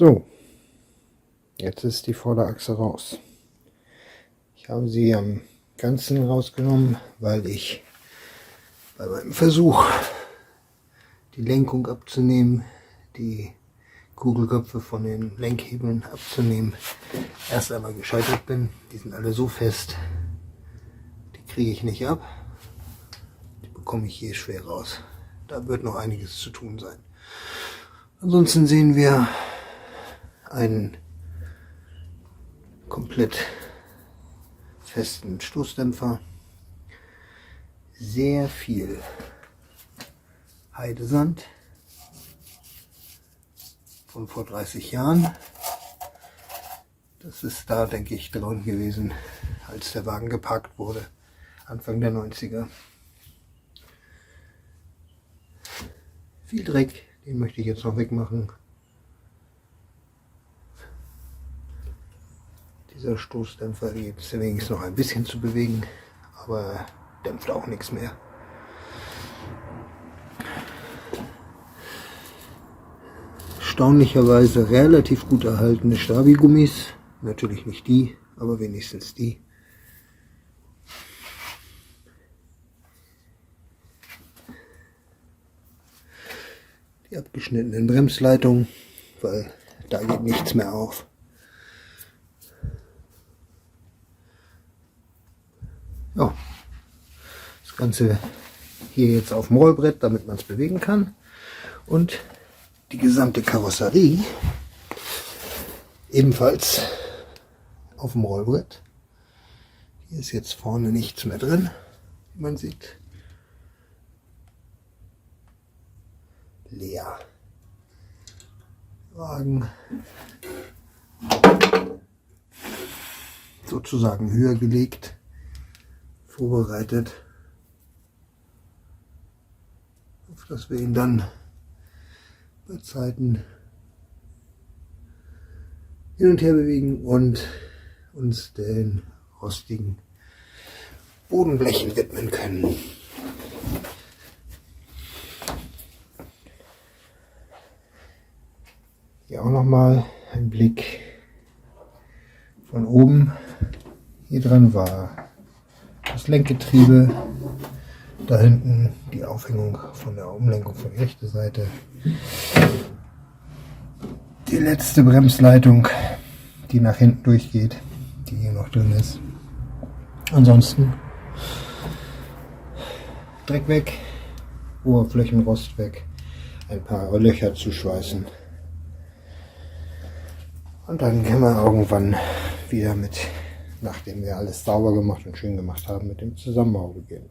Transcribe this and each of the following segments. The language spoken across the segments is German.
So, jetzt ist die Vorderachse raus. Ich habe sie am Ganzen rausgenommen, weil ich bei meinem Versuch, die Lenkung abzunehmen, die Kugelköpfe von den Lenkhebeln abzunehmen, erst einmal gescheitert bin. Die sind alle so fest, die kriege ich nicht ab. Die bekomme ich hier schwer raus. Da wird noch einiges zu tun sein. Ansonsten sehen wir einen komplett festen Stoßdämpfer, sehr viel Heidesand von vor 30 Jahren. Das ist da, denke ich, drin gewesen, als der Wagen geparkt wurde, Anfang der 90er. Viel Dreck, den möchte ich jetzt noch wegmachen. Dieser Stoßdämpfer gibt es wenigstens noch ein bisschen zu bewegen, aber dämpft auch nichts mehr. Erstaunlicherweise relativ gut erhaltene Stabi-Gummis, natürlich nicht die, aber wenigstens die. Die abgeschnittenen Bremsleitungen, weil da geht nichts mehr auf. Ja, das Ganze hier jetzt auf dem Rollbrett, damit man es bewegen kann. Und die gesamte Karosserie ebenfalls auf dem Rollbrett. Hier ist jetzt vorne nichts mehr drin, wie man sieht. Leer. Wagen sozusagen höher gelegt, vorbereitet, auf dass wir ihn dann bei Zeiten hin und her bewegen und uns den rostigen Bodenblechen widmen können. Hier auch nochmal ein Blick von oben. Hier dran war das Lenkgetriebe, da hinten die Aufhängung von der Umlenkung für die rechte Seite, die letzte Bremsleitung, die nach hinten durchgeht, die hier noch drin ist. Ansonsten Dreck weg, Oberflächenrost weg, ein paar Löcher zuschweißen und dann können wir irgendwann wieder mit, nachdem wir alles sauber gemacht und schön gemacht haben, mit dem Zusammenbau beginnen.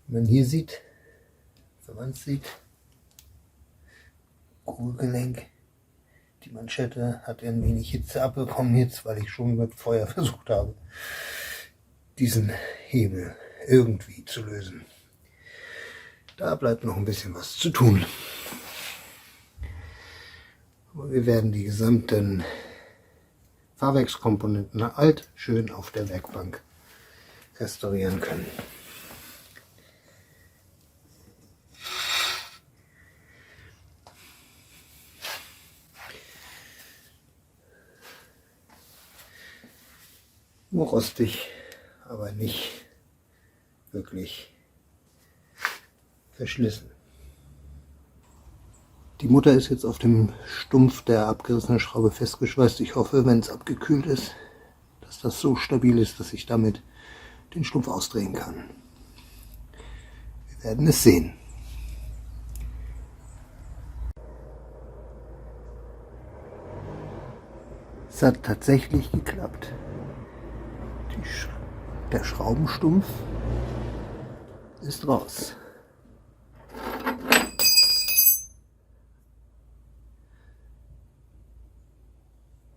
Wenn man hier sieht, wenn man es sieht, Kugelgelenk, die Manschette hat ein wenig Hitze abbekommen jetzt, weil ich schon mit Feuer versucht habe, diesen Hebel irgendwie zu lösen. Da bleibt noch ein bisschen was zu tun. Aber wir werden die gesamten Fahrwerkskomponenten alt schön auf der Werkbank restaurieren können. Nur rostig, aber nicht wirklich verschlissen. Die Mutter ist jetzt auf dem Stumpf der abgerissenen Schraube festgeschweißt. Ich hoffe, wenn es abgekühlt ist, dass das so stabil ist, dass ich damit den Stumpf ausdrehen kann. Wir werden es sehen. Es hat tatsächlich geklappt. Der Schraubenstumpf ist raus.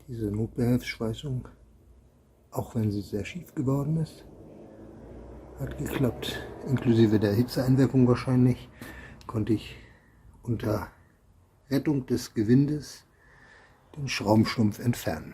Diese Notbehelfsschweißung, auch wenn sie sehr schief geworden ist, hat geklappt. Inklusive der Hitzeeinwirkung wahrscheinlich, konnte ich unter Rettung des Gewindes den Schraubenstumpf entfernen.